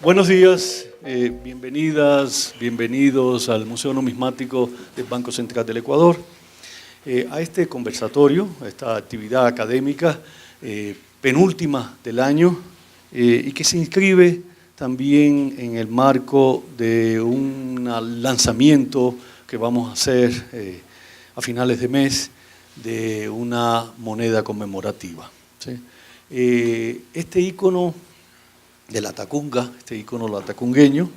Buenos días, bienvenidas, bienvenidos al Museo Numismático del Banco Central del Ecuador. A este conversatorio, a esta actividad académica penúltima del año y que se inscribe también en el marco de un lanzamiento que vamos a hacer a finales de mes de una moneda conmemorativa, ¿sí? Este ícono de la Tacunga, este ícono latacungueño,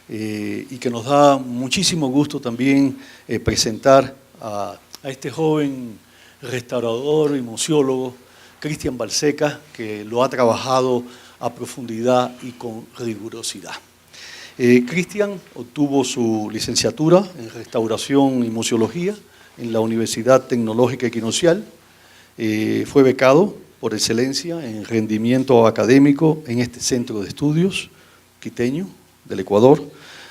y que nos da muchísimo gusto también presentar a este joven restaurador y museólogo, Cristian Balseca, que lo ha trabajado a profundidad y con rigurosidad. Cristian obtuvo su licenciatura en Restauración y Museología en la Universidad Tecnológica Equinocial, fue becado por excelencia en rendimiento académico en este centro de estudios quiteño del Ecuador.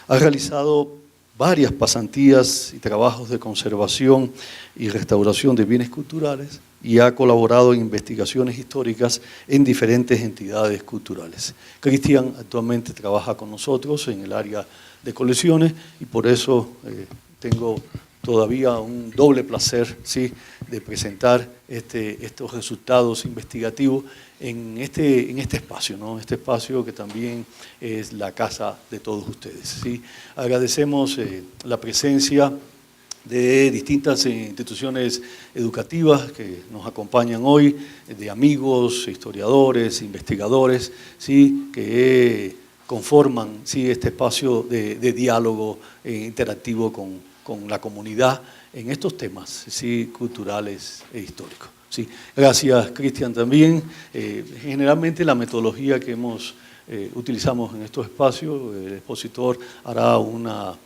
Ha realizado varias pasantías y trabajos de conservación y restauración de bienes culturales y ha colaborado en investigaciones históricas en diferentes entidades culturales. Cristian actualmente trabaja con nosotros en el área de colecciones y por eso tengo todavía un doble placer, ¿sí?, de presentar estos resultados investigativos en este espacio, ¿no? Este espacio que también es la casa de todos ustedes, ¿sí? Agradecemos la presencia de distintas instituciones educativas que nos acompañan hoy, de amigos, historiadores, investigadores, ¿sí?, que conforman, ¿sí?, este espacio de diálogo interactivo con la comunidad en estos temas, ¿sí?, culturales e históricos, ¿sí? Gracias, Cristian, también. Generalmente la metodología que utilizamos en estos espacios, el expositor hará una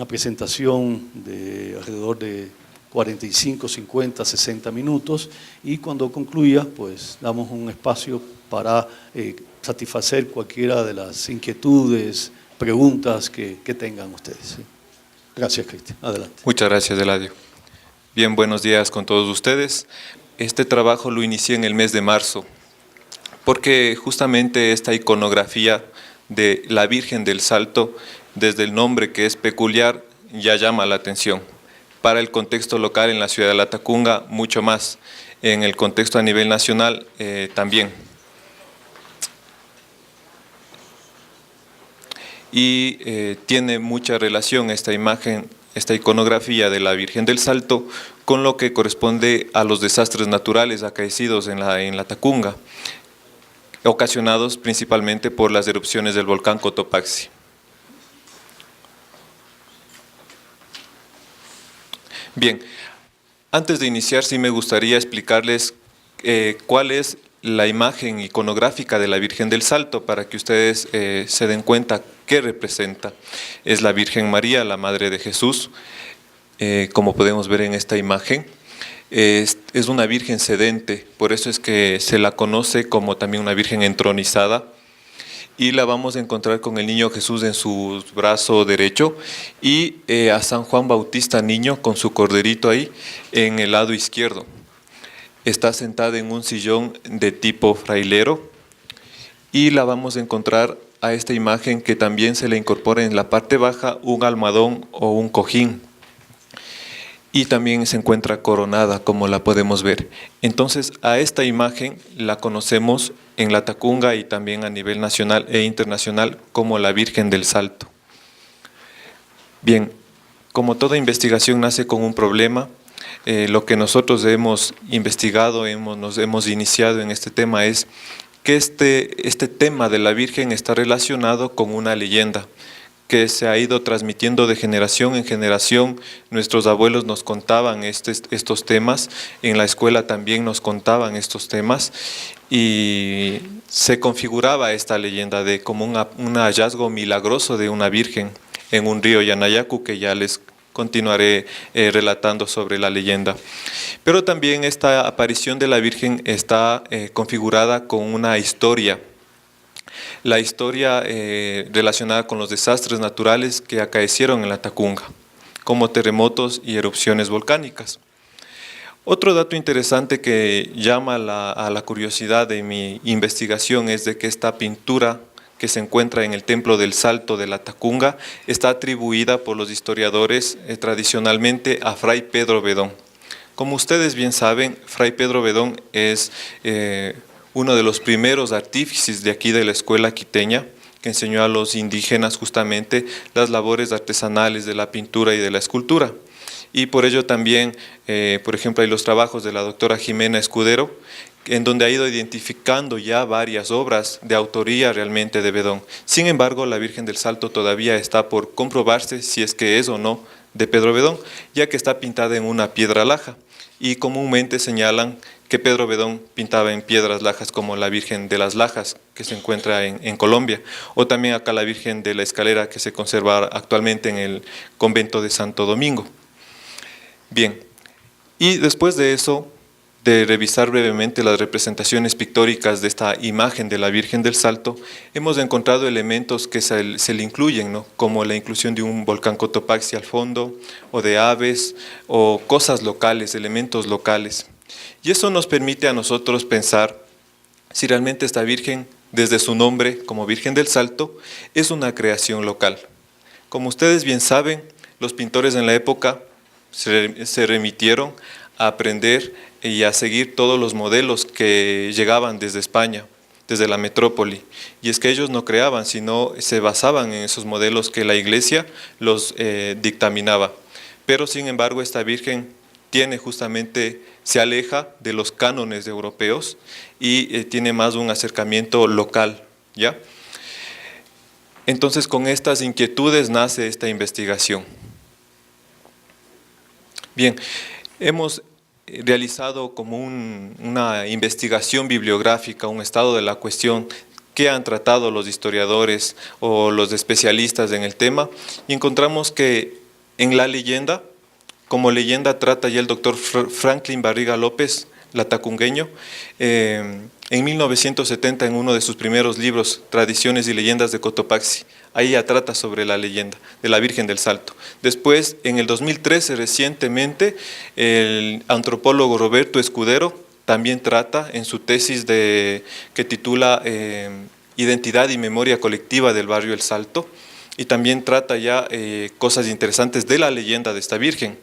presentación de alrededor de 45, 50, 60 minutos y cuando concluya, pues damos un espacio para satisfacer cualquiera de las inquietudes, preguntas que tengan ustedes, ¿sí? Gracias, Cristian. Adelante. Muchas gracias, Eladio. Bien, buenos días con todos ustedes. Este trabajo lo inicié en el mes de marzo, porque justamente esta iconografía de la Virgen del Salto, desde el nombre que es peculiar, ya llama la atención. Para el contexto local en la ciudad de La Tacunga, mucho más. En el contexto a nivel nacional, también. Y tiene mucha relación esta imagen, esta iconografía de la Virgen del Salto con lo que corresponde a los desastres naturales acaecidos en la Tacunga, ocasionados principalmente por las erupciones del volcán Cotopaxi. Bien, antes de iniciar sí me gustaría explicarles cuál es la imagen iconográfica de la Virgen del Salto para que ustedes se den cuenta qué representa. Es la Virgen María, la Madre de Jesús, como podemos ver en esta imagen. Es una Virgen sedente, por eso es que se la conoce como también una Virgen entronizada. Y la vamos a encontrar con el niño Jesús en su brazo derecho y a San Juan Bautista niño con su corderito ahí en el lado izquierdo. Está sentada en un sillón de tipo frailero y la vamos a encontrar a esta imagen que también se le incorpora en la parte baja un almohadón o un cojín. Y también se encuentra coronada, como la podemos ver. Entonces, a esta imagen la conocemos en La Tacunga y también a nivel nacional e internacional como la Virgen del Salto. Bien, como toda investigación nace con un problema, lo que nosotros hemos investigado, nos hemos iniciado en este tema es que este tema de la Virgen está relacionado con una leyenda que se ha ido transmitiendo de generación en generación. Nuestros abuelos nos contaban estos temas, en la escuela también nos contaban estos temas y se configuraba esta leyenda de como un hallazgo milagroso de una virgen en un río Yanayacu, que ya les continuaré relatando sobre la leyenda. Pero también esta aparición de la Virgen está configurada con una historia. La historia relacionada con los desastres naturales que acaecieron en la Tacunga, como terremotos y erupciones volcánicas. Otro dato interesante que llama a la curiosidad de mi investigación es de que esta pintura que se encuentra en el Templo del Salto de la Tacunga está atribuida por los historiadores tradicionalmente a Fray Pedro Bedón. Como ustedes bien saben, Fray Pedro Bedón es uno de los primeros artífices de aquí de la escuela quiteña, que enseñó a los indígenas justamente las labores artesanales de la pintura y de la escultura. Y por ello también, por ejemplo, hay los trabajos de la doctora Jimena Escudero, en donde ha ido identificando ya varias obras de autoría realmente de Bedón. Sin embargo, la Virgen del Salto todavía está por comprobarse si es que es o no de Pedro Bedón, ya que está pintada en una piedra laja. Y comúnmente señalan que Pedro Bedón pintaba en piedras lajas como la Virgen de las Lajas, que se encuentra en Colombia, o también acá la Virgen de la Escalera, que se conserva actualmente en el convento de Santo Domingo. Bien, y después de eso, de revisar brevemente las representaciones pictóricas de esta imagen de la Virgen del Salto, hemos encontrado elementos que se le incluyen, ¿no? Como la inclusión de un volcán Cotopaxi al fondo, o de aves, o cosas locales, elementos locales. Y eso nos permite a nosotros pensar si realmente esta Virgen, desde su nombre como Virgen del Salto, es una creación local. Como ustedes bien saben, los pintores en la época se remitieron a aprender y a seguir todos los modelos que llegaban desde España, desde la metrópoli. Y es que ellos no creaban, sino se basaban en esos modelos que la Iglesia los dictaminaba. Pero sin embargo, esta Virgen se aleja de los cánones europeos y tiene más un acercamiento local, ¿ya? Entonces, con estas inquietudes nace esta investigación. Bien, hemos realizado como una investigación bibliográfica, un estado de la cuestión que han tratado los historiadores o los especialistas en el tema, y encontramos que en la leyenda, como leyenda trata ya el doctor Franklin Barriga López, latacungueño, en 1970 en uno de sus primeros libros, Tradiciones y Leyendas de Cotopaxi, ahí ya trata sobre la leyenda de la Virgen del Salto. Después, en el 2013, recientemente, el antropólogo Roberto Escudero también trata en su tesis que titula Identidad y Memoria Colectiva del Barrio El Salto, y también trata ya cosas interesantes de la leyenda de esta Virgen.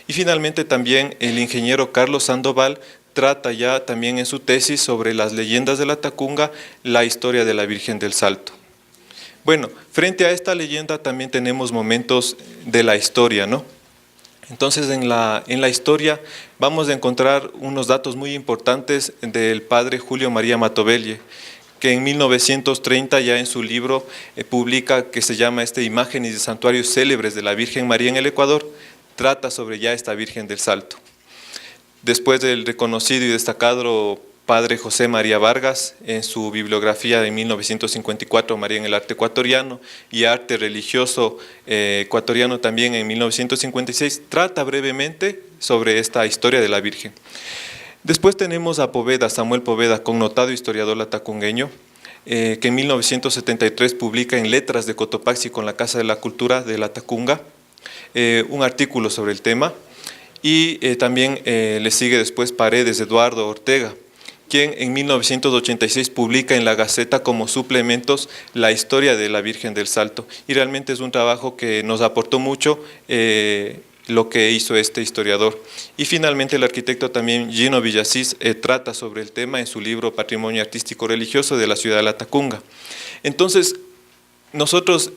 Y finalmente también el ingeniero Carlos Sandoval trata ya también en su tesis sobre las leyendas de la Tacunga, la historia de la Virgen del Salto. Bueno, frente a esta leyenda también tenemos momentos de la historia, ¿no? Entonces en la historia vamos a encontrar unos datos muy importantes del padre Julio María Matovelle, que en 1930 ya en su libro publica, que se llama Imágenes de Santuarios Célebres de la Virgen María en el Ecuador, trata sobre ya esta Virgen del Salto. Después del reconocido y destacado padre José María Vargas, en su bibliografía de 1954, María en el arte ecuatoriano, y arte religioso ecuatoriano también en 1956, trata brevemente sobre esta historia de la Virgen. Después tenemos a Poveda, Samuel Poveda, connotado historiador latacungueño, que en 1973 publica en Letras de Cotopaxi con la Casa de la Cultura de la Tacunga un artículo sobre el tema, y también le sigue después Paredes Eduardo Ortega, quien en 1986 publica en la Gaceta como suplementos la historia de la Virgen del Salto, y realmente es un trabajo que nos aportó mucho lo que hizo este historiador. Y finalmente el arquitecto también Gino Villasís trata sobre el tema en su libro Patrimonio Artístico Religioso de la Ciudad de la Tacunga. Entonces, nosotros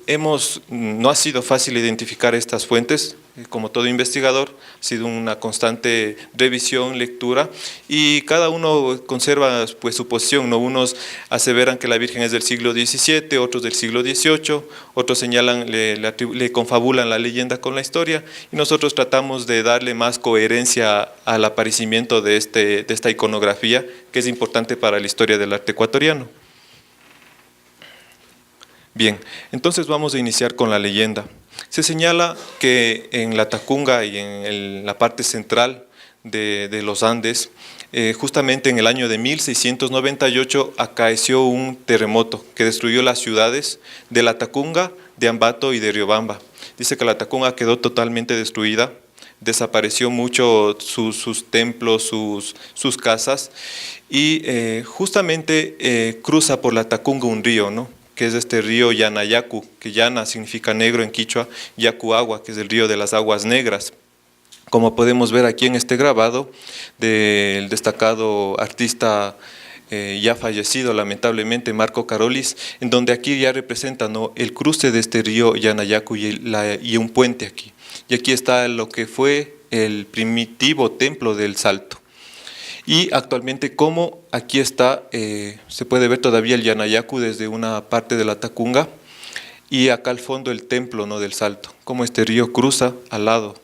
no ha sido fácil identificar estas fuentes, como todo investigador, ha sido una constante revisión, lectura, y cada uno conserva pues su posición, ¿no? Unos aseveran que la Virgen es del siglo XVII, otros del siglo XVIII, otros señalan, le confabulan la leyenda con la historia, y nosotros tratamos de darle más coherencia al aparecimiento de esta iconografía, que es importante para la historia del arte ecuatoriano. Bien, entonces vamos a iniciar con la leyenda. Se señala que en la Tacunga y en la parte central de los Andes, justamente en el año de 1698 acaeció un terremoto que destruyó las ciudades de la Tacunga, de Ambato y de Riobamba. Dice que la Tacunga quedó totalmente destruida, desapareció mucho sus templos, sus casas, y justamente cruza por la Tacunga un río, ¿no? que es este río Yanayacu, que Yana significa negro en quichua, Yacu agua, que es el río de las aguas negras. Como podemos ver aquí en este grabado del destacado artista ya fallecido lamentablemente, Marco Carolis, en donde aquí ya representa, ¿no?, el cruce de este río Yanayacu y un puente aquí. Y aquí está lo que fue el primitivo templo del Salto. Y actualmente, como aquí está, se puede ver todavía el Yanayacu desde una parte de la Tacunga, y acá al fondo el templo, ¿no?, del Salto, como este río cruza al lado.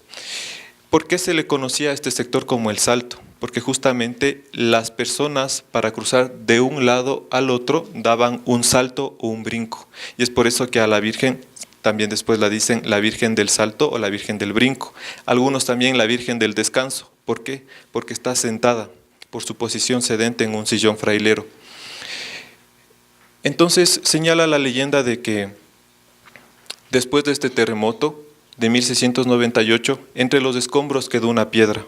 ¿Por qué se le conocía a este sector como el Salto? Porque justamente las personas para cruzar de un lado al otro daban un salto o un brinco. Y es por eso que a la Virgen también después la dicen la Virgen del Salto o la Virgen del Brinco. Algunos también la Virgen del Descanso. ¿Por qué? Porque está sentada por su posición sedente en un sillón frailero. Entonces señala la leyenda de que después de este terremoto de 1698, entre los escombros quedó una piedra.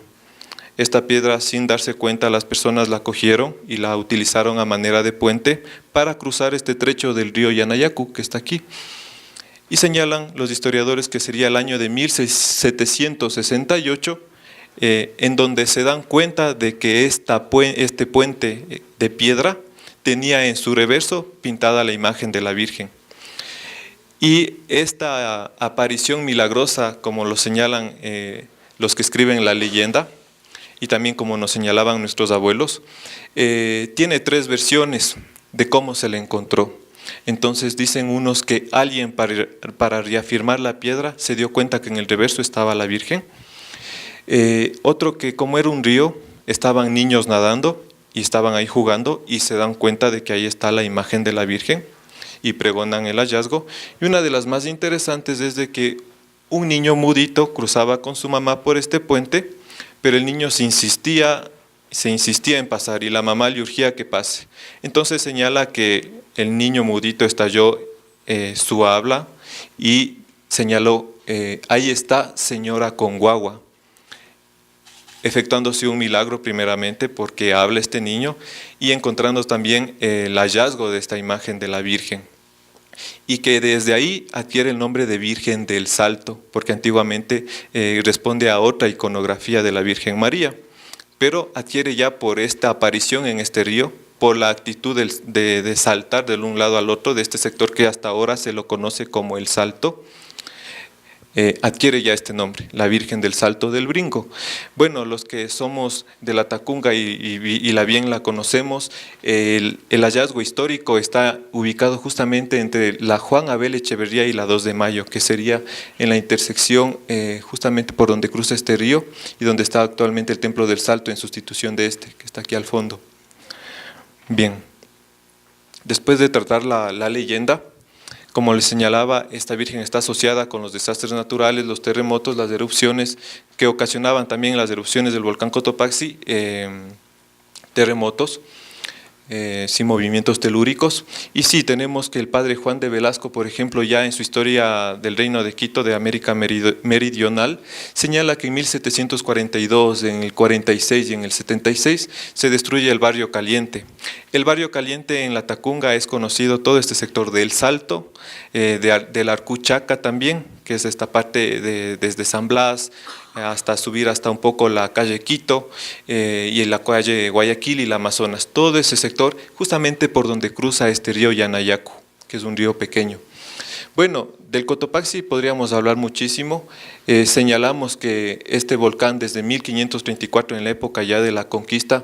Esta piedra, sin darse cuenta, las personas la cogieron y la utilizaron a manera de puente para cruzar este trecho del río Yanayacu, que está aquí. Y señalan los historiadores que sería el año de 1768, en donde se dan cuenta de que este puente de piedra tenía en su reverso pintada la imagen de la Virgen. Y esta aparición milagrosa, como lo señalan los que escriben la leyenda, y también como nos señalaban nuestros abuelos, tiene tres versiones de cómo se le encontró. Entonces dicen unos que alguien para reafirmar la piedra se dio cuenta que en el reverso estaba la Virgen. Otro que como era un río, estaban niños nadando y estaban ahí jugando y se dan cuenta de que ahí está la imagen de la Virgen y pregonan el hallazgo. Y una de las más interesantes es de que un niño mudito cruzaba con su mamá por este puente, pero el niño se insistía en pasar y la mamá le urgía que pase. Entonces señala que el niño mudito estalló su habla y señaló, ahí está señora con guagua, efectuándose un milagro primeramente porque habla este niño y encontrando también el hallazgo de esta imagen de la Virgen. Y que desde ahí adquiere el nombre de Virgen del Salto, porque antiguamente responde a otra iconografía de la Virgen María, pero adquiere ya por esta aparición en este río, por la actitud de saltar de un lado al otro de este sector que hasta ahora se lo conoce como el Salto, adquiere ya este nombre, la Virgen del Salto del Brinco. Bueno, los que somos de la Tacunga y la bien la conocemos, el hallazgo histórico está ubicado justamente entre la Juan Abel Echeverría y la 2 de Mayo, que sería en la intersección justamente por donde cruza este río y donde está actualmente el Templo del Salto en sustitución de este, que está aquí al fondo. Bien, después de tratar la leyenda, como les señalaba, esta Virgen está asociada con los desastres naturales, los terremotos, las erupciones que ocasionaban también las erupciones del volcán Cotopaxi, terremotos, sin movimientos telúricos. Y sí, tenemos que el padre Juan de Velasco, por ejemplo, ya en su historia del Reino de Quito, de América Meridional, señala que en 1742, en el 46 y en el 76 se destruye el Barrio Caliente. El Barrio Caliente en la Tacunga es conocido todo este sector del Salto, del Arcuchaca también, que es esta parte desde San Blas hasta subir hasta un poco la calle Quito y en la calle Guayaquil y la Amazonas. Todo ese sector justamente por donde cruza este río Yanayacu, que es un río pequeño. Bueno, del Cotopaxi podríamos hablar muchísimo. Señalamos que este volcán desde 1534, en la época ya de la conquista,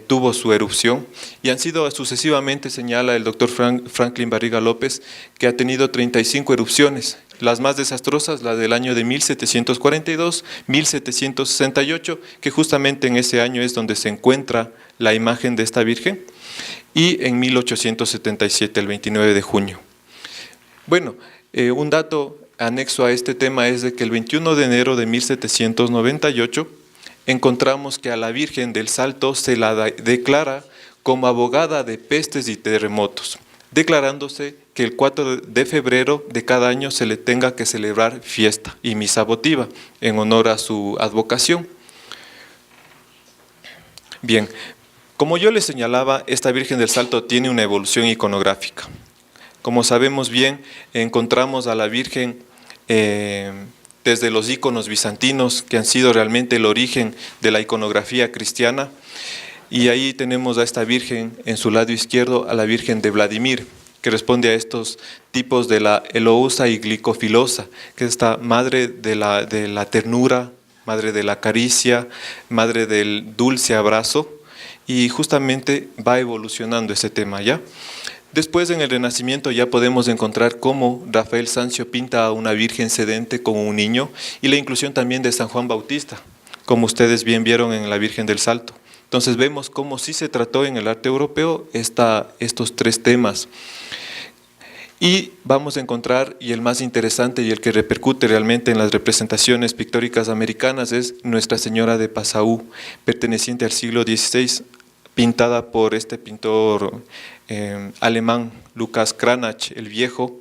tuvo su erupción y han sido sucesivamente, señala el doctor Franklin Barriga López, que ha tenido 35 erupciones. Las más desastrosas, la del año de 1742, 1768, que justamente en ese año es donde se encuentra la imagen de esta Virgen, y en 1877, el 29 de junio. Bueno, un dato anexo a este tema es de que el 21 de enero de 1798 encontramos que a la Virgen del Salto se la declara como abogada de pestes y terremotos, declarándose que el 4 de febrero de cada año se le tenga que celebrar fiesta y misa votiva en honor a su advocación. Bien, como yo les señalaba, esta Virgen del Salto tiene una evolución iconográfica. Como sabemos bien, encontramos a la Virgen desde los íconos bizantinos, que han sido realmente el origen de la iconografía cristiana, y ahí tenemos a esta Virgen en su lado izquierdo, a la Virgen de Vladimir, que responde a estos tipos de la Elousa y Glicofilosa, que es esta madre de la ternura, madre de la caricia, madre del dulce abrazo, y justamente va evolucionando ese tema, ¿ya? Después, en el Renacimiento, ya podemos encontrar cómo Rafael Sanzio pinta a una Virgen sedente con un niño, y la inclusión también de San Juan Bautista, como ustedes bien vieron en la Virgen del Salto. Entonces vemos cómo sí se trató en el arte europeo estos tres temas. Y vamos a encontrar, y el más interesante y el que repercute realmente en las representaciones pictóricas americanas, es Nuestra Señora de Passau, perteneciente al siglo XVI, pintada por este pintor alemán, Lucas Cranach, el Viejo,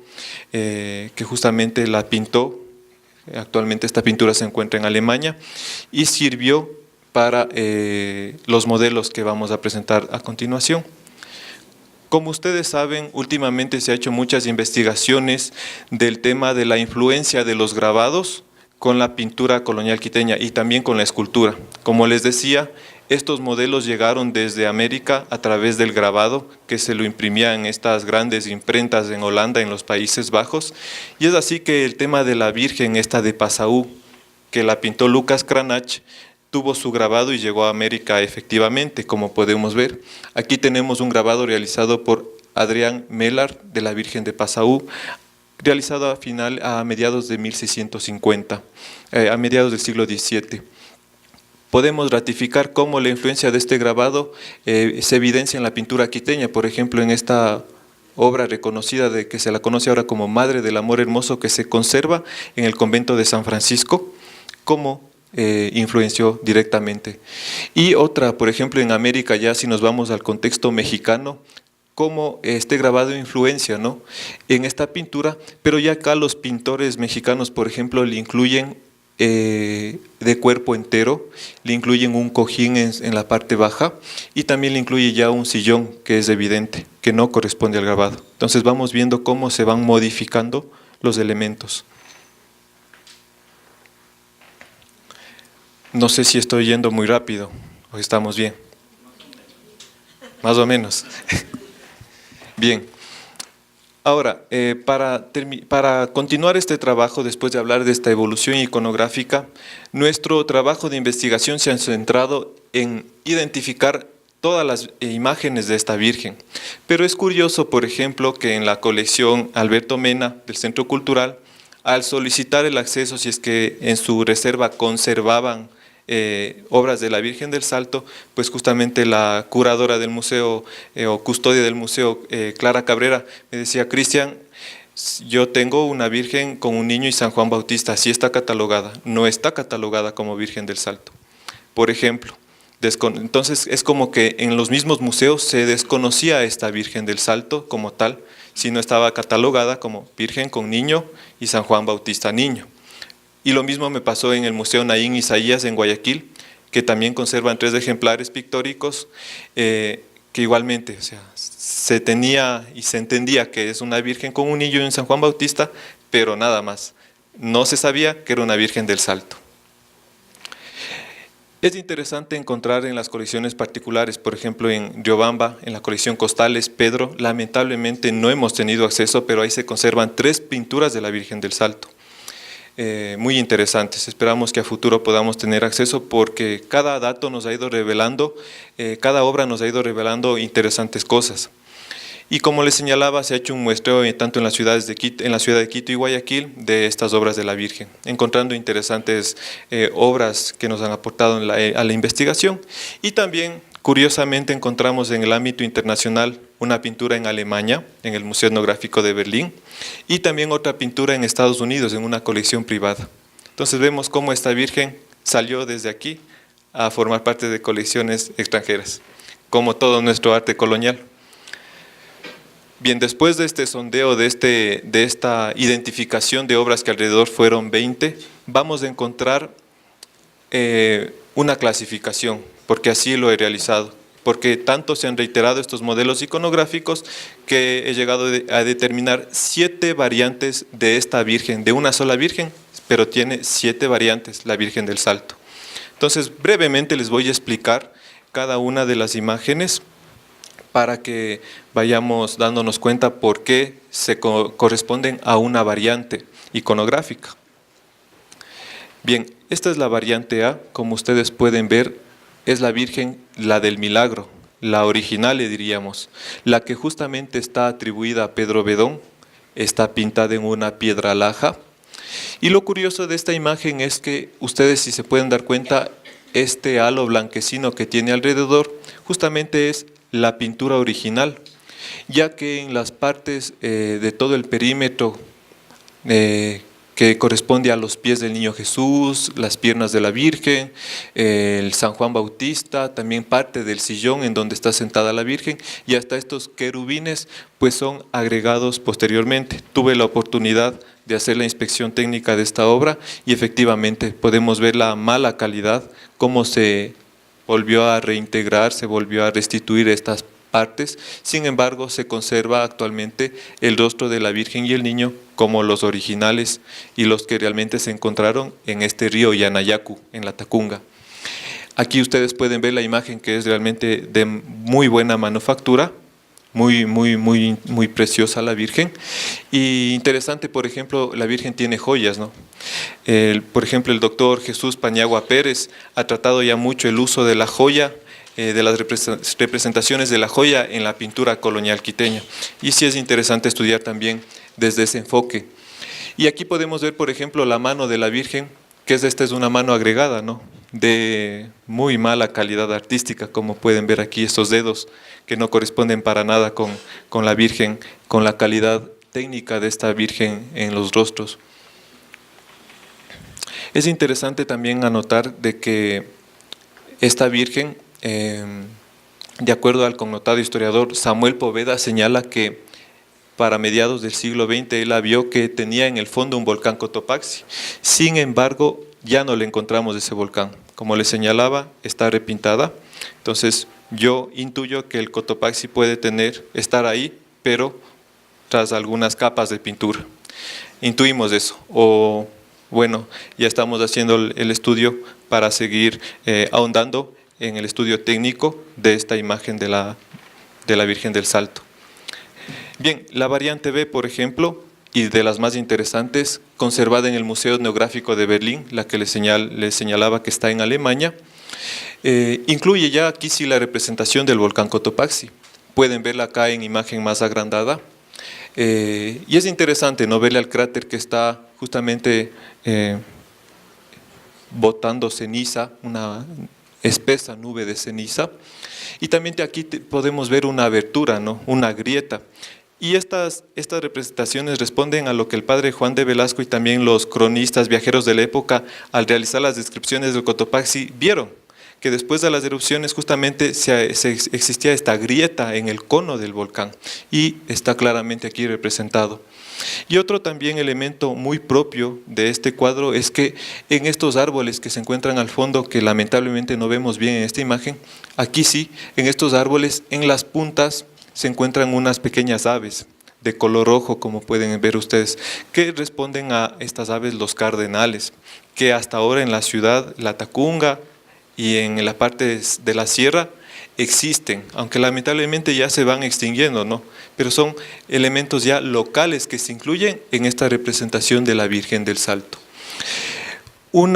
que justamente la pintó. Actualmente esta pintura se encuentra en Alemania y sirvió para los modelos que vamos a presentar a continuación. Como ustedes saben, últimamente se ha hecho muchas investigaciones del tema de la influencia de los grabados con la pintura colonial quiteña y también con la escultura. Como les decía, estos modelos llegaron desde América a través del grabado, que se lo imprimía en estas grandes imprentas en Holanda, en los Países Bajos, y es así que el tema de la Virgen, esta de Passau, que la pintó Lucas Cranach, tuvo su grabado y llegó a América efectivamente, como podemos ver. Aquí tenemos un grabado realizado por Adrián Mellard de la Virgen de Passau, realizado a mediados de 1650, a mediados del siglo XVII. Podemos ratificar cómo la influencia de este grabado se evidencia en la pintura quiteña, por ejemplo, en esta obra reconocida de que se la conoce ahora como Madre del Amor Hermoso, que se conserva en el convento de San Francisco, cómo influenció directamente. Y otra, por ejemplo, en América, ya si nos vamos al contexto mexicano, cómo este grabado influencia, ¿no?, en esta pintura, pero ya acá los pintores mexicanos, por ejemplo, le incluyen de cuerpo entero, le incluyen un cojín en la parte baja y también le incluye ya un sillón que es evidente, que no corresponde al grabado. Entonces vamos viendo cómo se van modificando los elementos. No sé si estoy yendo muy rápido o estamos bien. Más o menos. Bien. Ahora, para continuar este trabajo, después de hablar de esta evolución iconográfica, nuestro trabajo de investigación se ha centrado en identificar todas las imágenes de esta Virgen. Pero es curioso, por ejemplo, que en la colección Alberto Mena del Centro Cultural, al solicitar el acceso, si es que en su reserva conservaban obras de la Virgen del Salto, pues justamente la curadora del museo o custodia del museo, Clara Cabrera, me decía: Cristian, yo tengo una Virgen con un niño y San Juan Bautista, sí está catalogada, no está catalogada como Virgen del Salto, por ejemplo. Entonces es como que en los mismos museos se desconocía a esta Virgen del Salto como tal, si no estaba catalogada como Virgen con niño y San Juan Bautista niño. Y lo mismo me pasó en el Museo Naín Isaías en Guayaquil, que también conservan 3 ejemplares pictóricos, que igualmente, o sea, se tenía y se entendía que es una Virgen con un niño y un San Juan Bautista, pero nada más. No se sabía que era una Virgen del Salto. Es interesante encontrar en las colecciones particulares, por ejemplo en Riobamba, en la colección Costales, Pedro, lamentablemente no hemos tenido acceso, pero ahí se conservan 3 pinturas de la Virgen del Salto. Muy interesantes. Esperamos que a futuro podamos tener acceso porque cada dato nos ha ido revelando, cada obra nos ha ido revelando interesantes cosas. Y como les señalaba, se ha hecho un muestreo tanto en la ciudad de Quito y Guayaquil de estas obras de la Virgen, encontrando interesantes obras que nos han aportado a la investigación. Y también, curiosamente, encontramos en el ámbito internacional una pintura en Alemania, en el Museo Etnográfico de Berlín, y también otra pintura en Estados Unidos, en una colección privada. Entonces vemos cómo esta Virgen salió desde aquí a formar parte de colecciones extranjeras, como todo nuestro arte colonial. Bien, después de este sondeo, de esta identificación de obras que alrededor fueron 20, vamos a encontrar una clasificación, porque así lo he realizado. porque tanto se han reiterado estos modelos iconográficos que he llegado a determinar 7 variantes de esta Virgen, de una sola Virgen, pero tiene 7 variantes, la Virgen del Salto. Entonces, brevemente les voy a explicar cada una de las imágenes para que vayamos dándonos cuenta por qué se corresponden a una variante iconográfica. Bien, esta es la variante A, como ustedes pueden ver, es la Virgen, la del Milagro, la original le diríamos, la que justamente está atribuida a Pedro Bedón, está pintada en una piedra laja. Y lo curioso de esta imagen es que ustedes, si se pueden dar cuenta, este halo blanquecino que tiene alrededor justamente es la pintura original, ya que en las partes de todo el perímetro que corresponde a los pies del Niño Jesús, las piernas de la Virgen, el San Juan Bautista, también parte del sillón en donde está sentada la Virgen, y hasta estos querubines pues son agregados posteriormente. Tuve la oportunidad de hacer la inspección técnica de esta obra y efectivamente podemos ver la mala calidad, cómo se volvió a reintegrar, se volvió a restituir estas partes. Sin embargo, se conserva actualmente el rostro de la Virgen y el Niño como los originales y los que realmente se encontraron en este río Yanayacu, en la Tacunga. Aquí ustedes pueden ver la imagen, que es realmente de muy buena manufactura, muy preciosa la Virgen. Y interesante, por ejemplo, la Virgen tiene joyas, ¿no? Por ejemplo, el doctor Jesús Paniagua Pérez ha tratado ya mucho el uso de la joya, de las representaciones de la joya en la pintura colonial quiteña. Y sí es interesante estudiar también desde ese enfoque. Y aquí podemos ver, por ejemplo, la mano de la Virgen, que esta es una mano agregada, ¿no? De muy mala calidad artística, como pueden ver aquí estos dedos que no corresponden para nada con la Virgen, con la calidad técnica de esta Virgen en los rostros. Es interesante también anotar de que esta Virgen, de acuerdo al connotado historiador Samuel Poveda, señala que para mediados del siglo XX él la vio que tenía en el fondo un volcán Cotopaxi. Sin embargo, ya no le encontramos ese volcán. Como les señalaba, está repintada. Entonces, yo intuyo que el Cotopaxi puede estar ahí, pero tras algunas capas de pintura. Intuimos eso. O bueno, ya estamos haciendo el estudio para seguir ahondando en el estudio técnico de esta imagen de la Virgen del Salto. Bien, la variante B, por ejemplo, y de las más interesantes, conservada en el Museo Etnográfico de Berlín, la que les señalaba que está en Alemania, incluye ya aquí sí la representación del volcán Cotopaxi. Pueden verla acá en imagen más agrandada. Y es interesante no verle al cráter que está justamente botando ceniza, una espesa nube de ceniza. Y también aquí podemos ver una abertura, ¿no? Una grieta. Y estas representaciones responden a lo que el padre Juan de Velasco y también los cronistas viajeros de la época, al realizar las descripciones del Cotopaxi, vieron que después de las erupciones justamente existía esta grieta en el cono del volcán, y está claramente aquí representado. Y otro también elemento muy propio de este cuadro es que en estos árboles que se encuentran al fondo, que lamentablemente no vemos bien en esta imagen, aquí sí, en estos árboles, en las puntas, se encuentran unas pequeñas aves de color rojo, como pueden ver ustedes, que responden a estas aves los cardenales, que hasta ahora en la ciudad, la Tacunga y en la parte de la sierra existen, aunque lamentablemente ya se van extinguiendo, ¿no? Pero son elementos ya locales que se incluyen en esta representación de la Virgen del Salto. Un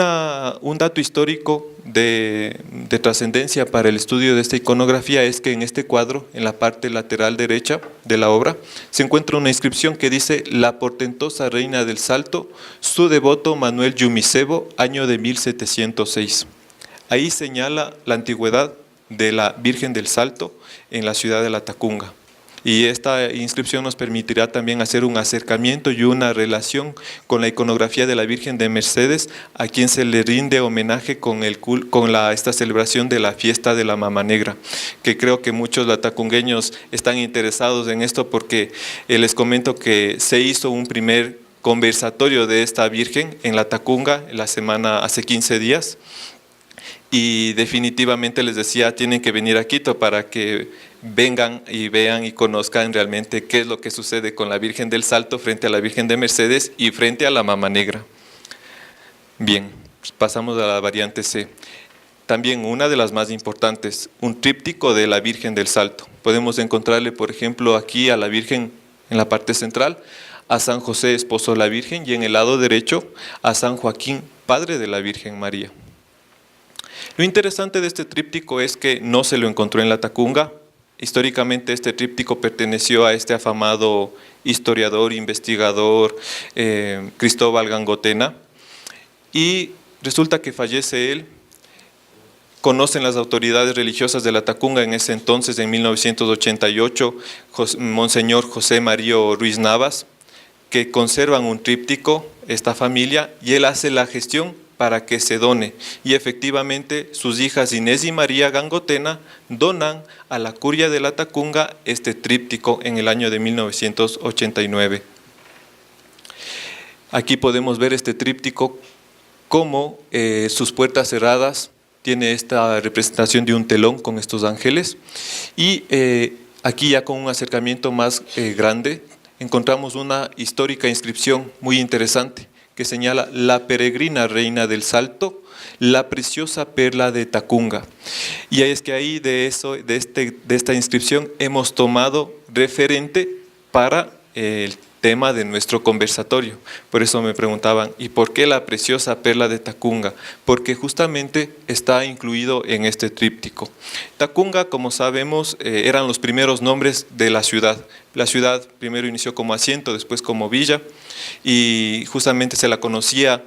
dato histórico de trascendencia para el estudio de esta iconografía es que en este cuadro, en la parte lateral derecha de la obra, se encuentra una inscripción que dice: la portentosa reina del Salto, su devoto Manuel Yumisebo, año de 1706. Ahí señala la antigüedad de la Virgen del Salto en la ciudad de la Tacunga. Y esta inscripción nos permitirá también hacer un acercamiento y una relación con la iconografía de la Virgen de Mercedes, a quien se le rinde homenaje con esta celebración de la fiesta de la Mama Negra, que creo que muchos latacungueños están interesados en esto, porque les comento que se hizo un primer conversatorio de esta Virgen en la Tacunga hace 15 días, y definitivamente les decía, tienen que venir a Quito para que vengan y vean y conozcan realmente qué es lo que sucede con la Virgen del Salto frente a la Virgen de Mercedes y frente a la Mama Negra. Bien, pasamos a la variante C. También una de las más importantes, un tríptico de la Virgen del Salto. Podemos encontrarle, por ejemplo, aquí a la Virgen en la parte central, a San José, esposo de la Virgen, y en el lado derecho a San Joaquín, padre de la Virgen María. Lo interesante de este tríptico es que no se lo encontró en la Tacunga. Históricamente este tríptico perteneció a este afamado historiador, investigador, Cristóbal Gangotena, y resulta que fallece él. Conocen las autoridades religiosas de la Tacunga en ese entonces, en 1988, Monseñor José Mario Ruiz Navas, que conservan un tríptico, esta familia, y él hace la gestión para que se done. Y efectivamente sus hijas Inés y María Gangotena donan a la curia de la Tacunga este tríptico en el año de 1989. Aquí podemos ver este tríptico como sus puertas cerradas, tiene esta representación de un telón con estos ángeles, y aquí ya con un acercamiento más grande encontramos una histórica inscripción muy interesante que señala: la peregrina reina del Salto, la preciosa perla de Tacunga. Y es que ahí de esta inscripción hemos tomado referente para el tema de nuestro conversatorio. Por eso me preguntaban, ¿y por qué la preciosa perla de Tacunga? Porque justamente está incluido en este tríptico. Tacunga, como sabemos, eran los primeros nombres de la ciudad. La ciudad primero inició como asiento, después como villa, y justamente se la conocía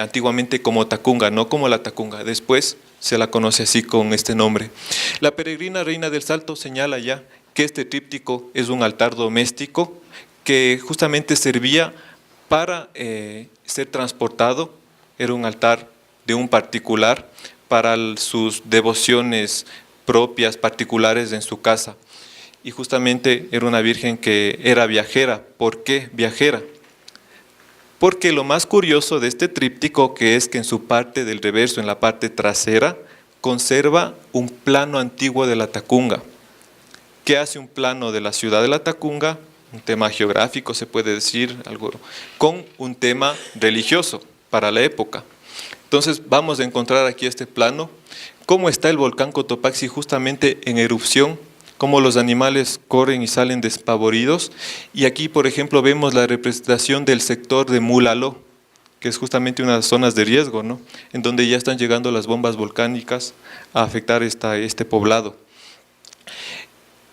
antiguamente como Tacunga, no como la Tacunga. Después se la conoce así con este nombre. La peregrina reina del Salto señala ya que este tríptico es un altar doméstico que justamente servía para ser transportado. Era un altar de un particular para sus devociones propias, particulares en su casa. Y justamente era una virgen que era viajera. ¿Por qué viajera? Porque lo más curioso de este tríptico, que es que en su parte del reverso, en la parte trasera, conserva un plano antiguo de la Tacunga. ¿Qué hace un plano de la ciudad de la Tacunga? Un tema geográfico, se puede decir, algo con un tema religioso para la época. Entonces vamos a encontrar aquí este plano, cómo está el volcán Cotopaxi justamente en erupción, cómo los animales corren y salen despavoridos. Y aquí, por ejemplo, vemos la representación del sector de Mulaló, que es justamente una de las zonas de riesgo, ¿no?, en donde ya están llegando las bombas volcánicas a afectar este poblado.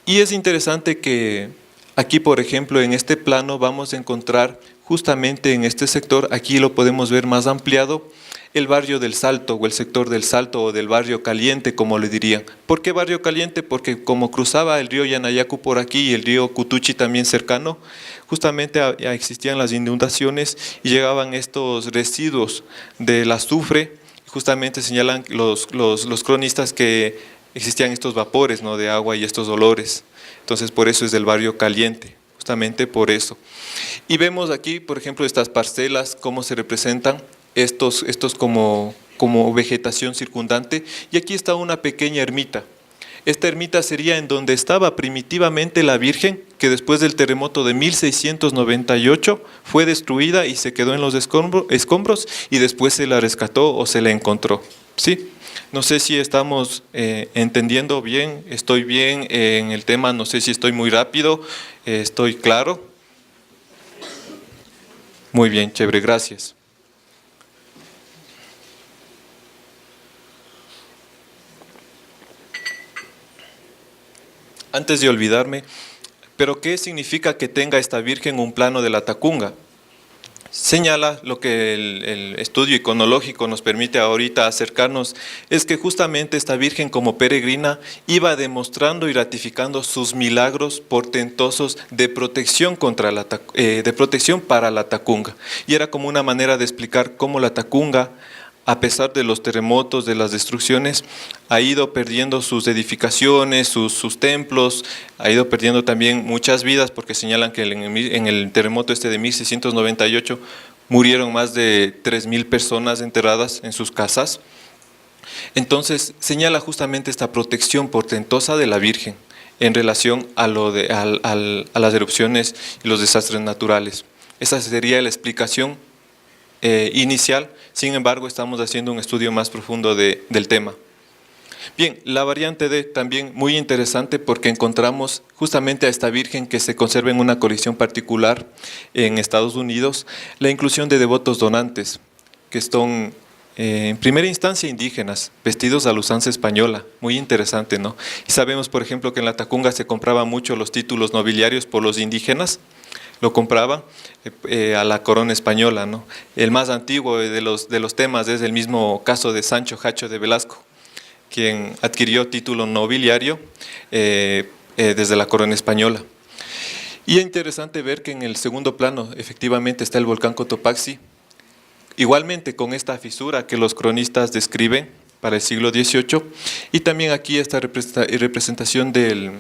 Y es interesante que aquí, por ejemplo, en este plano vamos a encontrar justamente en este sector, aquí lo podemos ver más ampliado, el barrio del Salto o el sector del Salto o del barrio caliente, como le dirían. ¿Por qué barrio caliente? Porque como cruzaba el río Yanayacu por aquí y el río Cutuchi también cercano, justamente existían las inundaciones y llegaban estos residuos del azufre. Justamente señalan los cronistas que existían estos vapores, ¿no?, de agua y estos olores. Entonces por eso es del barrio caliente, justamente por eso. Y vemos aquí, por ejemplo, estas parcelas, cómo se representan estos como vegetación circundante. Y aquí está una pequeña ermita. Esta ermita sería en donde estaba primitivamente la Virgen, que después del terremoto de 1698 fue destruida y se quedó en los escombros, y después se la rescató o se la encontró. ¿Sí? No sé si estamos entendiendo bien, estoy bien en el tema, no sé si estoy muy rápido, estoy claro. Muy bien, chévere, gracias. Antes de olvidarme, ¿pero qué significa que tenga esta Virgen un plano de la Tacunga? Señala lo que el estudio iconológico nos permite ahorita acercarnos, es que justamente esta Virgen como peregrina iba demostrando y ratificando sus milagros portentosos de protección de protección para la Tacunga. Y era como una manera de explicar cómo la Tacunga, a pesar de los terremotos, de las destrucciones, ha ido perdiendo sus edificaciones, sus templos, ha ido perdiendo también muchas vidas, porque señalan que en el terremoto de 1698 murieron más de 3.000 personas enterradas en sus casas. Entonces señala justamente esta protección portentosa de la Virgen en relación a las erupciones y los desastres naturales. Esa sería la explicación inicial. Sin embargo, estamos haciendo un estudio más profundo del tema. Bien, la variante D también muy interesante porque encontramos justamente a esta Virgen que se conserva en una colección particular en Estados Unidos, la inclusión de devotos donantes, que son en primera instancia indígenas, vestidos a la usanza española, muy interesante, ¿no? Y sabemos, por ejemplo, que en la Tacunga se compraban mucho los títulos nobiliarios por los indígenas, lo compraban a la corona española, ¿no? El más antiguo de los temas es el mismo caso de Sancho Hacho de Velasco, quien adquirió título nobiliario desde la corona española. Y es interesante ver que en el segundo plano efectivamente está el volcán Cotopaxi, igualmente con esta fisura que los cronistas describen para el siglo XVIII, y también aquí esta representación del,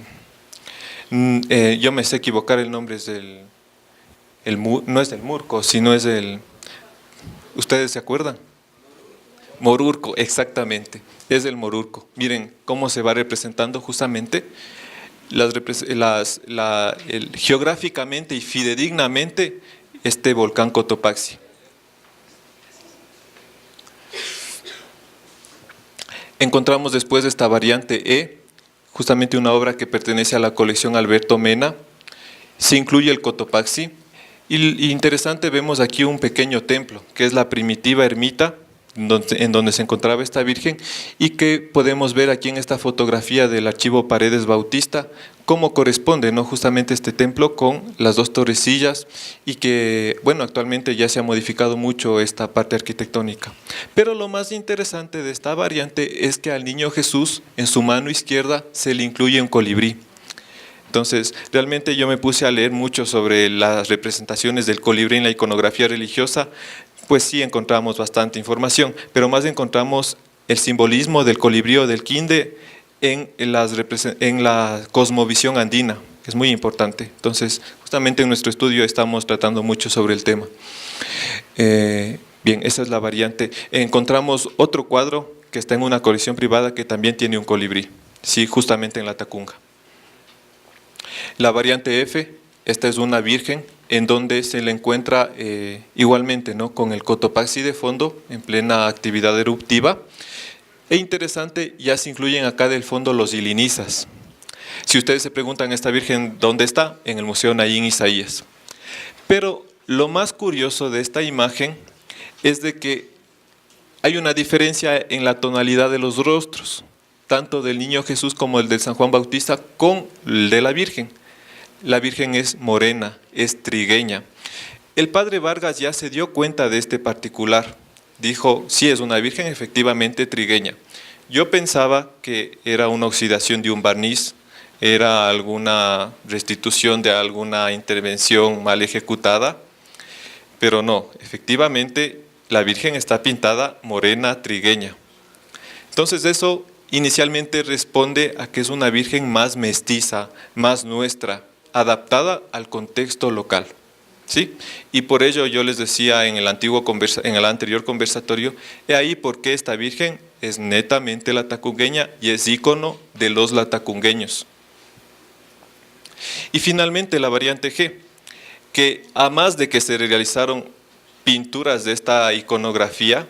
yo me sé equivocar el nombre, es no es del Murco, sino es el, ¿ustedes se acuerdan? Morurco, exactamente, es el Morurco. Miren cómo se va representando justamente geográficamente y fidedignamente este volcán Cotopaxi. Encontramos después esta variante E, justamente una obra que pertenece a la colección Alberto Mena. Se incluye el Cotopaxi y interesante, vemos aquí un pequeño templo, que es la primitiva ermita en donde se encontraba esta Virgen, y que podemos ver aquí en esta fotografía del archivo Paredes Bautista cómo corresponde, ¿no?, justamente este templo con las dos torrecillas, y que, bueno, actualmente ya se ha modificado mucho esta parte arquitectónica. Pero lo más interesante de esta variante es que al niño Jesús, en su mano izquierda, se le incluye un colibrí. Entonces, realmente yo me puse a leer mucho sobre las representaciones del colibrí en la iconografía religiosa. Pues sí encontramos bastante información, pero más encontramos el simbolismo del colibrí o del quinde en la cosmovisión andina, que es muy importante. Entonces, justamente en nuestro estudio estamos tratando mucho sobre el tema. Bien, esa es la variante. Encontramos otro cuadro que está en una colección privada que también tiene un colibrí, sí, justamente en la Tacunga. La variante F, esta es una virgen en donde se le encuentra igualmente, ¿no?, con el Cotopaxi de fondo en plena actividad eruptiva. E interesante, ya se incluyen acá del fondo los ilinizas. Si ustedes se preguntan, ¿esta virgen dónde está? En el Museo Naín Isaías. Pero lo más curioso de esta imagen es de que hay una diferencia en la tonalidad de los rostros, tanto del niño Jesús como el de San Juan Bautista con el de la Virgen. La Virgen es morena, es trigueña. El padre Vargas ya se dio cuenta de este particular. Dijo, sí, es una Virgen efectivamente trigueña. Yo pensaba que era una oxidación de un barniz, era alguna restitución de alguna intervención mal ejecutada, pero no, efectivamente la Virgen está pintada morena, trigueña. Entonces eso inicialmente responde a que es una Virgen más mestiza, más nuestra, adaptada al contexto local, ¿sí? Y por ello yo les decía en el anterior conversatorio, he ahí por qué esta Virgen es netamente latacungueña y es ícono de los latacungueños. Y finalmente la variante G, que a más de que se realizaron pinturas de esta iconografía,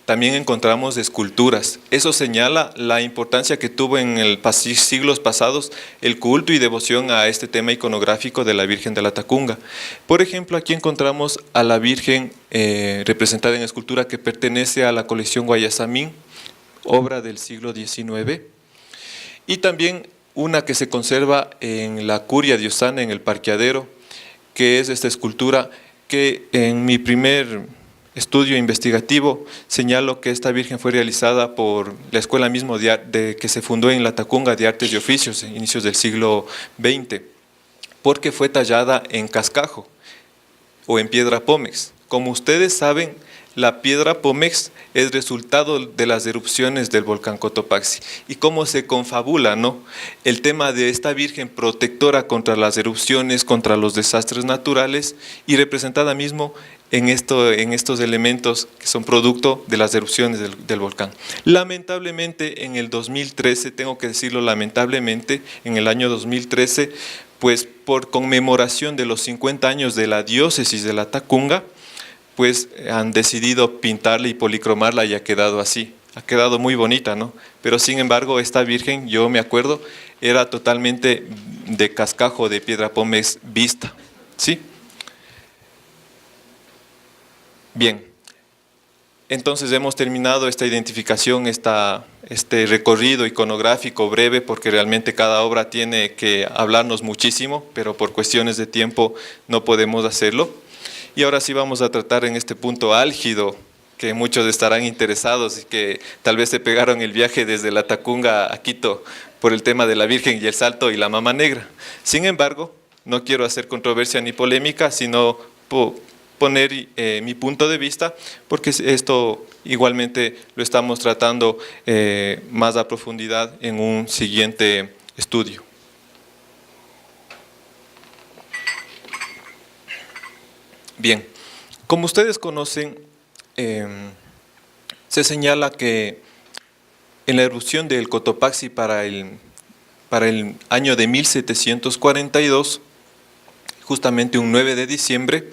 también encontramos esculturas. Eso señala la importancia que tuvo en siglos pasados el culto y devoción a este tema iconográfico de la Virgen de la Tacunga. Por ejemplo, aquí encontramos a la Virgen representada en escultura que pertenece a la colección Guayasamín, obra del siglo XIX, y también una que se conserva en la Curia Diocesana en el Parqueadero, que es esta escultura que en mi primer estudio investigativo señalo que esta Virgen fue realizada por la escuela misma que se fundó en la Tacunga de Artes y Oficios en inicios del siglo XX, porque fue tallada en cascajo o en piedra pómex. Como ustedes saben, la piedra pómex es resultado de las erupciones del volcán Cotopaxi. Y cómo se confabula, ¿no?, el tema de esta Virgen protectora contra las erupciones, contra los desastres naturales, y representada mismo en estos elementos que son producto de las erupciones del volcán. Lamentablemente en el 2013, tengo que decirlo lamentablemente, en el año 2013, pues por conmemoración de los 50 años de la diócesis de la Tacunga, pues han decidido pintarla y policromarla y ha quedado así. Ha quedado muy bonita, ¿no? Pero sin embargo, esta virgen, yo me acuerdo, era totalmente de cascajo de piedra pómez vista, ¿sí? Bien, entonces hemos terminado esta identificación, este recorrido iconográfico breve, porque realmente cada obra tiene que hablarnos muchísimo, pero por cuestiones de tiempo no podemos hacerlo. Y ahora sí vamos a tratar en este punto álgido, que muchos estarán interesados y que tal vez se pegaron el viaje desde la Tacunga a Quito por el tema de la Virgen y el Salto y la Mama Negra. Sin embargo, no quiero hacer controversia ni polémica, sino poner mi punto de vista, porque esto igualmente lo estamos tratando más a profundidad en un siguiente estudio. Bien, como ustedes conocen, se señala que en la erupción del Cotopaxi para el año de 1742, justamente un 9 de diciembre,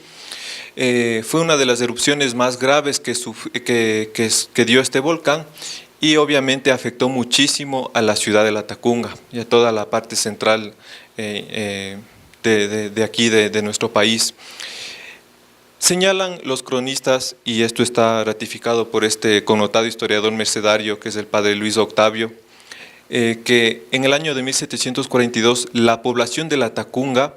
fue una de las erupciones más graves que dio este volcán y obviamente afectó muchísimo a la ciudad de la Tacunga y a toda la parte central de aquí, de nuestro país. Señalan los cronistas, y esto está ratificado por este connotado historiador mercedario que es el padre Luis Octavio, que en el año de 1742 la población de la Tacunga,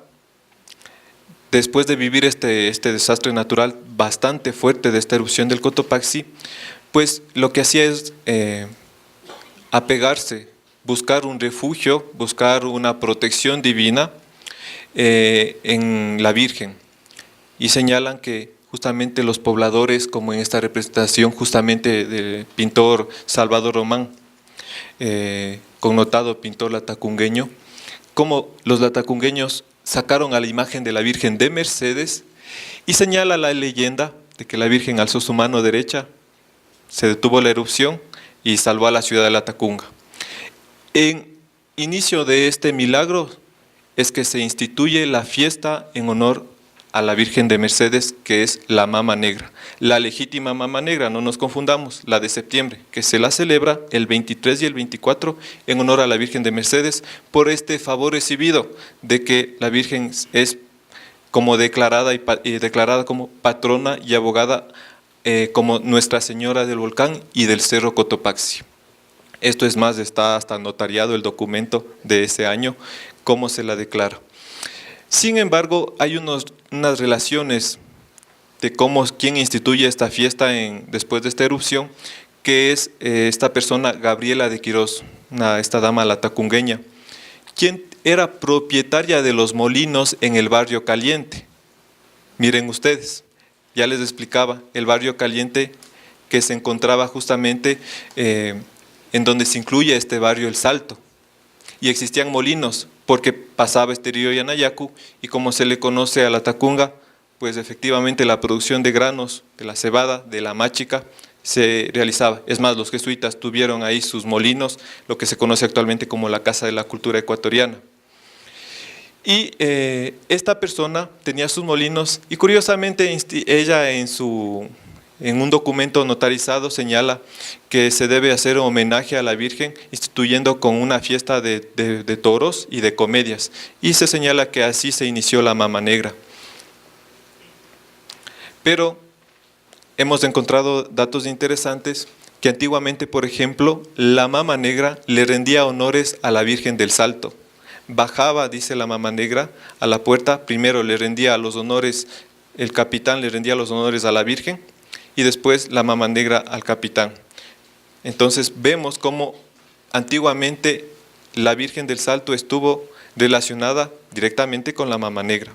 después de vivir este desastre natural bastante fuerte de esta erupción del Cotopaxi, pues lo que hacía es apegarse, buscar un refugio, buscar una protección divina en la Virgen. Y señalan que justamente los pobladores, como en esta representación justamente del pintor Salvador Román, connotado pintor latacungueño, como los latacungueños sacaron a la imagen de la Virgen de Mercedes y señala la leyenda de que la Virgen alzó su mano derecha, se detuvo la erupción y salvó a la ciudad de la Tacunga. En inicio de este milagro es que se instituye la fiesta en honor a la Virgen de Mercedes, que es la Mama Negra, la legítima Mama Negra, no nos confundamos, la de septiembre, que se la celebra el 23 y el 24 en honor a la Virgen de Mercedes por este favor recibido de que la Virgen es como declarada como patrona y abogada como Nuestra Señora del Volcán y del Cerro Cotopaxi. Esto es más, está hasta notariado el documento de ese año, cómo se la declara. Sin embargo, hay unas relaciones de quién instituye esta fiesta después de esta erupción, que es esta persona, Gabriela de Quirós, esta dama latacungueña, quien era propietaria de los molinos en el barrio Caliente. Miren ustedes, ya les explicaba, el barrio Caliente que se encontraba justamente en donde se incluye este barrio El Salto. Y existían molinos, porque pasaba este río Yanayacu, y como se le conoce a la Tacunga, pues efectivamente la producción de granos, de la cebada, de la máchica, se realizaba. Es más, los jesuitas tuvieron ahí sus molinos, lo que se conoce actualmente como la Casa de la Cultura Ecuatoriana. Y esta persona tenía sus molinos, y curiosamente ella en un documento notarizado señala que se debe hacer homenaje a la Virgen instituyendo con una fiesta de toros y de comedias, y se señala que así se inició la Mama Negra. Pero hemos encontrado datos interesantes que antiguamente, por ejemplo, la Mama Negra le rendía honores a la Virgen del Salto. Bajaba, dice la Mama Negra, a la puerta, primero le rendía los honores, el capitán le rendía los honores a la Virgen, y después la Mama Negra al capitán. Entonces vemos cómo antiguamente la Virgen del Salto estuvo relacionada directamente con la Mama Negra.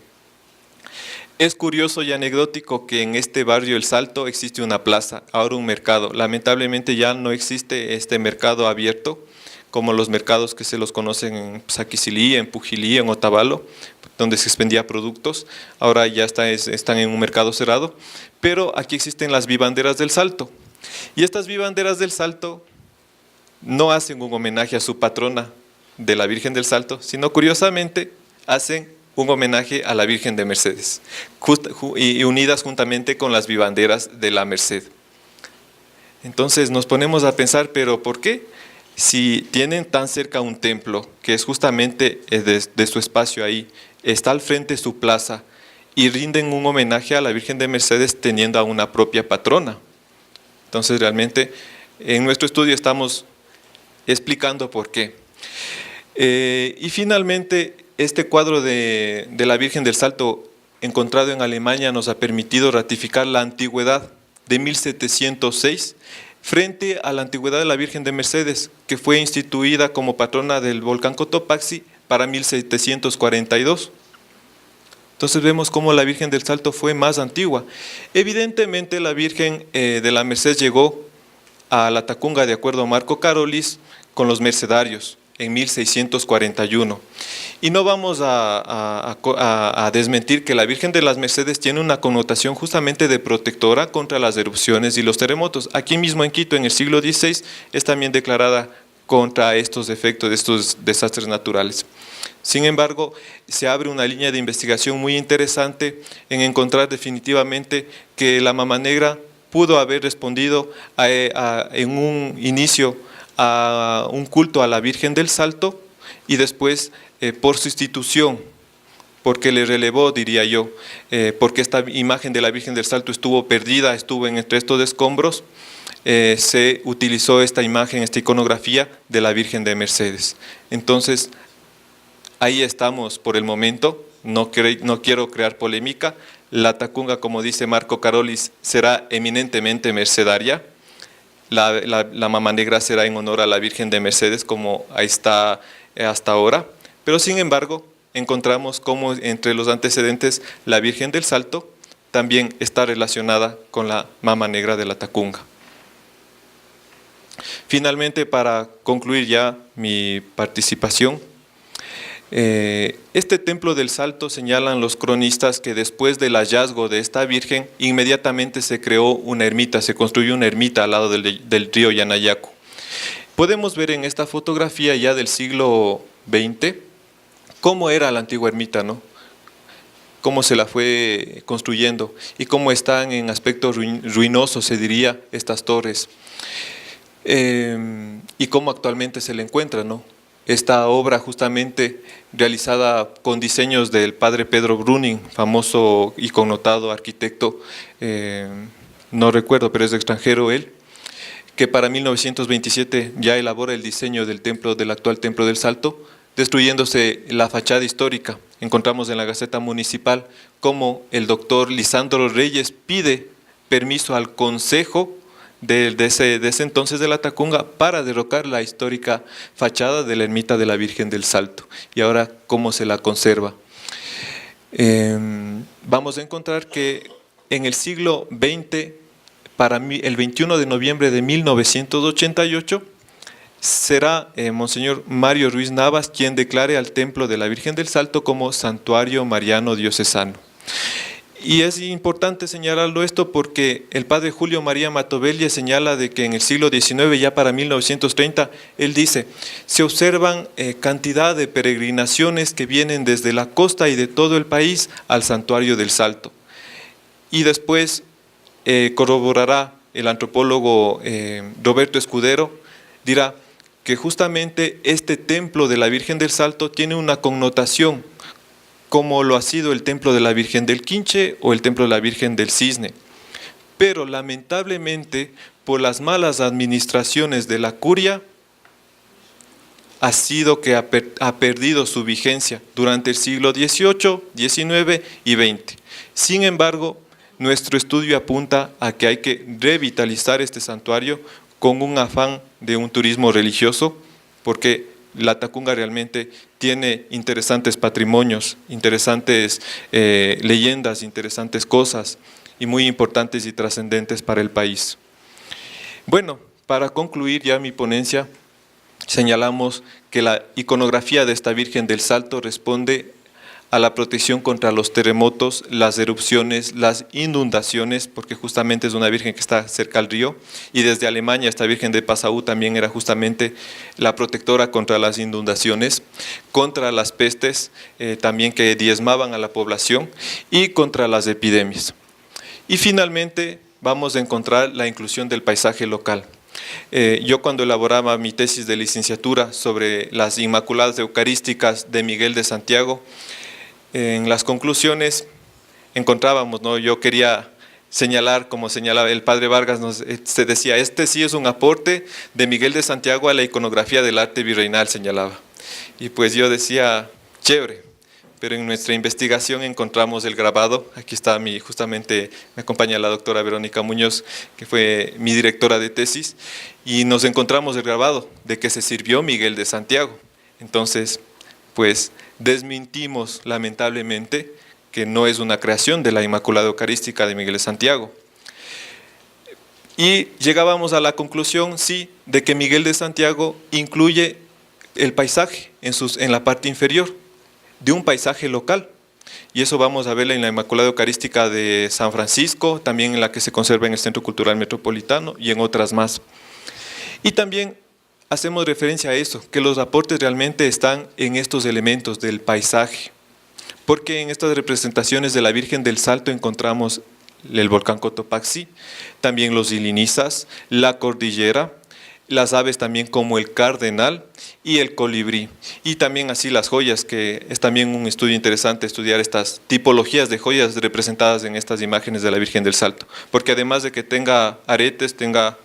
Es curioso y anecdótico que en este barrio El Salto existe una plaza, ahora un mercado. Lamentablemente ya no existe este mercado abierto, como los mercados que se los conocen en Saquicilí, en Pujilí, en Otavalo, donde se expendía productos. Ahora ya están en un mercado cerrado, pero aquí existen las vivanderas del Salto. Y estas vivanderas del Salto no hacen un homenaje a su patrona de la Virgen del Salto, sino curiosamente hacen un homenaje a la Virgen de Mercedes, y unidas juntamente con las vivanderas de la Merced. Entonces nos ponemos a pensar, ¿pero por qué? Si tienen tan cerca un templo, que es justamente de su espacio ahí, está al frente su plaza, y rinden un homenaje a la Virgen de Mercedes teniendo a una propia patrona. Entonces realmente en nuestro estudio estamos explicando por qué. Y finalmente, este cuadro de la Virgen del Salto encontrado en Alemania nos ha permitido ratificar la antigüedad de 1706 frente a la antigüedad de la Virgen de Mercedes, que fue instituida como patrona del volcán Cotopaxi para 1742. Entonces vemos cómo la Virgen del Salto fue más antigua. Evidentemente la Virgen de la Merced llegó a la Tacunga, de acuerdo a Marco Carolis, con los mercedarios en 1641. Y no vamos a desmentir que la Virgen de las Mercedes tiene una connotación justamente de protectora contra las erupciones y los terremotos. Aquí mismo en Quito, en el siglo XVI, es también declarada contra estos efectos de estos desastres naturales. Sin embargo, se abre una línea de investigación muy interesante en encontrar definitivamente que la Mama Negra pudo haber respondido en un inicio a un culto a la Virgen del Salto y después por sustitución, porque le relevó, diría yo, porque esta imagen de la Virgen del Salto estuvo perdida, estuvo entre estos escombros, se utilizó esta imagen, esta iconografía de la Virgen de Mercedes. Entonces, ahí estamos por el momento, no quiero crear polémica. La Tacunga, como dice Marco Carolis, será eminentemente mercedaria. La Mama Negra será en honor a la Virgen de Mercedes, como ahí está hasta ahora. Pero sin embargo, encontramos cómo entre los antecedentes la Virgen del Salto también está relacionada con la Mama Negra de la Tacunga. Finalmente, para concluir ya mi participación, este templo del Salto, señalan los cronistas que después del hallazgo de esta Virgen, inmediatamente se creó una ermita, se construyó una ermita al lado del río Yanayacu. Podemos ver en esta fotografía ya del siglo XX cómo era la antigua ermita, ¿no? Cómo se la fue construyendo y cómo están en aspecto ruinoso, se diría, estas torres. Y cómo actualmente se le encuentra, ¿no? Esta obra justamente realizada con diseños del padre Pedro Bruning, famoso y connotado arquitecto, no recuerdo, pero es extranjero él, que para 1927 ya elabora el diseño del templo, del actual Templo del Salto, destruyéndose la fachada histórica. Encontramos en la Gaceta Municipal cómo el doctor Lisandro Reyes pide permiso al Consejo de ese entonces de la Tacunga para derrocar la histórica fachada de la ermita de la Virgen del Salto. Y ahora, ¿cómo se la conserva? Vamos a encontrar que en el siglo XX, el 21 de noviembre de 1988, será Monseñor Mario Ruiz Navas quien declare al Templo de la Virgen del Salto como Santuario Mariano Diocesano. Y es importante señalarlo esto porque el padre Julio María Matovelle señala de que en el siglo XIX, ya para 1930, él dice, se observan cantidad de peregrinaciones que vienen desde la costa y de todo el país al Santuario del Salto. Y después corroborará el antropólogo Roberto Escudero, dirá que justamente este templo de la Virgen del Salto tiene una connotación como lo ha sido el templo de la Virgen del Quinche o el templo de la Virgen del Cisne. Pero lamentablemente, por las malas administraciones de la curia, ha sido que ha perdido su vigencia durante el siglo XVIII, XIX y XX. Sin embargo, nuestro estudio apunta a que hay que revitalizar este santuario con un afán de un turismo religioso, porque la Tacunga realmente tiene interesantes patrimonios, interesantes leyendas, interesantes cosas y muy importantes y trascendentes para el país. Bueno, para concluir ya mi ponencia, señalamos que la iconografía de esta Virgen del Salto responde a la protección contra los terremotos, las erupciones, las inundaciones, porque justamente es una virgen que está cerca al río, y desde Alemania esta virgen de Passau también era justamente la protectora contra las inundaciones, contra las pestes también que diezmaban a la población y contra las epidemias. Y finalmente vamos a encontrar la inclusión del paisaje local. Yo cuando elaboraba mi tesis de licenciatura sobre las Inmaculadas Eucarísticas de Miguel de Santiago, en las conclusiones encontrábamos, ¿no? Yo quería señalar, como señalaba el padre Vargas, se decía, este sí es un aporte de Miguel de Santiago a la iconografía del arte virreinal, señalaba. Y pues yo decía, chévere, pero en nuestra investigación encontramos el grabado. Aquí está justamente me acompaña la doctora Verónica Muñoz, que fue mi directora de tesis, y nos encontramos el grabado de que se sirvió Miguel de Santiago. Entonces, pues desmintimos lamentablemente que no es una creación de la Inmaculada Eucarística de Miguel de Santiago. Y llegábamos a la conclusión, sí, de que Miguel de Santiago incluye el paisaje en la parte inferior de un paisaje local. Y eso vamos a verla en la Inmaculada Eucarística de San Francisco, también en la que se conserva en el Centro Cultural Metropolitano y en otras más. Y también hacemos referencia a eso, que los aportes realmente están en estos elementos del paisaje, porque en estas representaciones de la Virgen del Salto encontramos el volcán Cotopaxi, también los ilinizas, la cordillera, las aves también como el cardenal y el colibrí, y también así las joyas, que es también un estudio interesante estudiar estas tipologías de joyas representadas en estas imágenes de la Virgen del Salto, porque además de que tenga aretes, tenga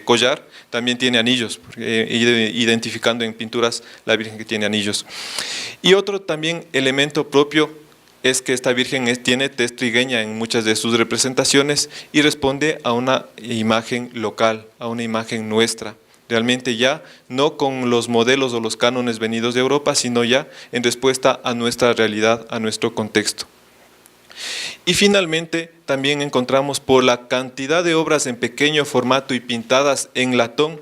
collar, también tiene anillos, identificando en pinturas la Virgen que tiene anillos. Y otro también elemento propio es que esta Virgen tiene tez trigueña en muchas de sus representaciones y responde a una imagen local, a una imagen nuestra, realmente ya no con los modelos o los cánones venidos de Europa, sino ya en respuesta a nuestra realidad, a nuestro contexto. Y finalmente también encontramos por la cantidad de obras en pequeño formato y pintadas en latón,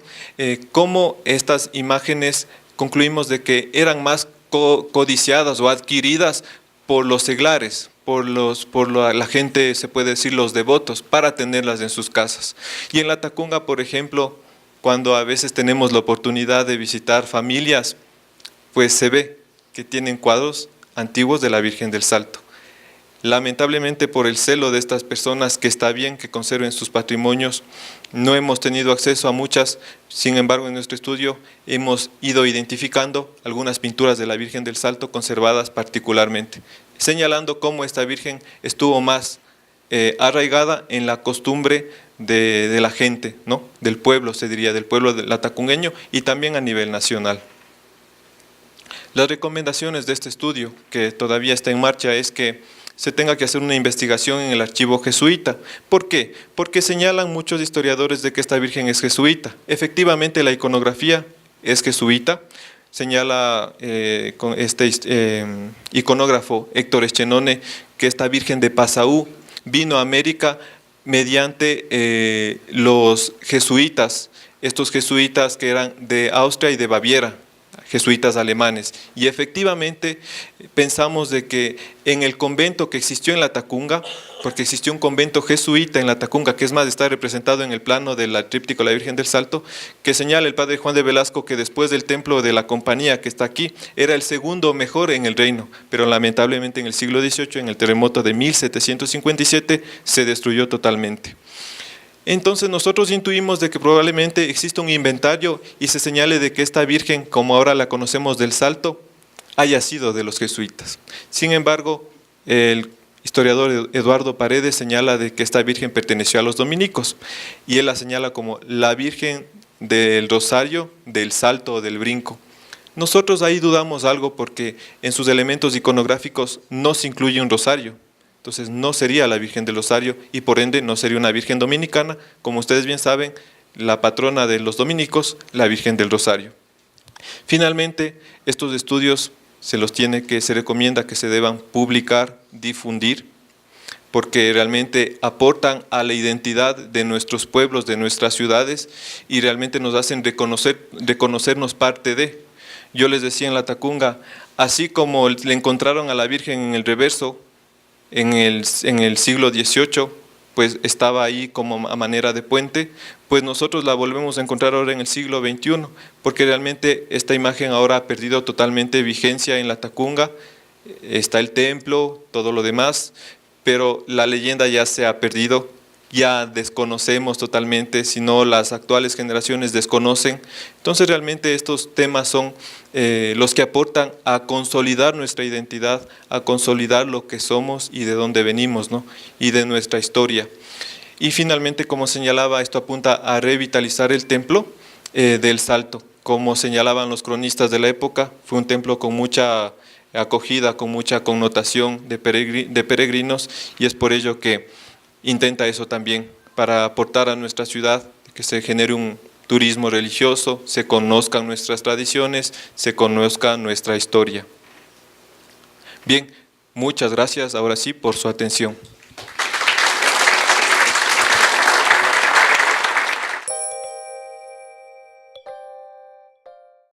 cómo estas imágenes concluimos de que eran más codiciadas o adquiridas por los seglares, por la gente, se puede decir los devotos, para tenerlas en sus casas. Y en la Tacunga, por ejemplo, cuando a veces tenemos la oportunidad de visitar familias, pues se ve que tienen cuadros antiguos de la Virgen del Salto. Lamentablemente, por el celo de estas personas, que está bien que conserven sus patrimonios, no hemos tenido acceso a muchas. Sin embargo, en nuestro estudio hemos ido identificando algunas pinturas de la Virgen del Salto conservadas particularmente, señalando cómo esta Virgen estuvo más arraigada en la costumbre de la gente, ¿no? Del pueblo, se diría, del pueblo latacungueño, y también a nivel nacional. Las recomendaciones de este estudio, que todavía está en marcha, es que se tenga que hacer una investigación en el archivo jesuita. ¿Por qué? Porque señalan muchos historiadores de que esta Virgen es jesuita. Efectivamente, la iconografía es jesuita. Señala con este iconógrafo Héctor Eschenone que esta Virgen de Passau vino a América mediante los jesuitas, estos jesuitas que eran de Austria y de Baviera, jesuitas alemanes. Y efectivamente pensamos de que en el convento que existió en la Tacunga, porque existió un convento jesuita en la Tacunga, que es más, está representado en el plano del tríptico La Virgen del Salto, que señala el padre Juan de Velasco que después del templo de la Compañía que está aquí, era el segundo mejor en el reino, pero lamentablemente en el siglo XVIII, en el terremoto de 1757, se destruyó totalmente. Entonces nosotros intuimos de que probablemente existe un inventario y se señale de que esta Virgen, como ahora la conocemos del Salto, haya sido de los jesuitas. Sin embargo, el historiador Eduardo Paredes señala de que esta Virgen perteneció a los dominicos, y él la señala como la Virgen del Rosario, del Salto o del Brinco. Nosotros ahí dudamos algo, porque en sus elementos iconográficos no se incluye un rosario. Entonces no sería la Virgen del Rosario y por ende no sería una Virgen dominicana, como ustedes bien saben, la patrona de los dominicos, la Virgen del Rosario. Finalmente, estos estudios se recomienda que se deban publicar, difundir, porque realmente aportan a la identidad de nuestros pueblos, de nuestras ciudades, y realmente nos hacen reconocernos parte de. Yo les decía en la Tacunga, así como le encontraron a la Virgen en el reverso en el siglo XVIII, pues estaba ahí como a manera de puente, pues nosotros la volvemos a encontrar ahora en el siglo XXI, porque realmente esta imagen ahora ha perdido totalmente vigencia en la Tacunga. Está el templo, todo lo demás, pero la leyenda ya se ha perdido, ya desconocemos totalmente, si no las actuales generaciones desconocen. Entonces realmente estos temas son los que aportan a consolidar nuestra identidad, a consolidar lo que somos y de dónde venimos, ¿no? Y de nuestra historia. Y finalmente, como señalaba, esto apunta a revitalizar el templo del Salto. Como señalaban los cronistas de la época, fue un templo con mucha acogida, con mucha connotación de peregrinos, y es por ello que intenta eso también, para aportar a nuestra ciudad, que se genere un turismo religioso, se conozcan nuestras tradiciones, se conozca nuestra historia. Bien, muchas gracias ahora sí por su atención.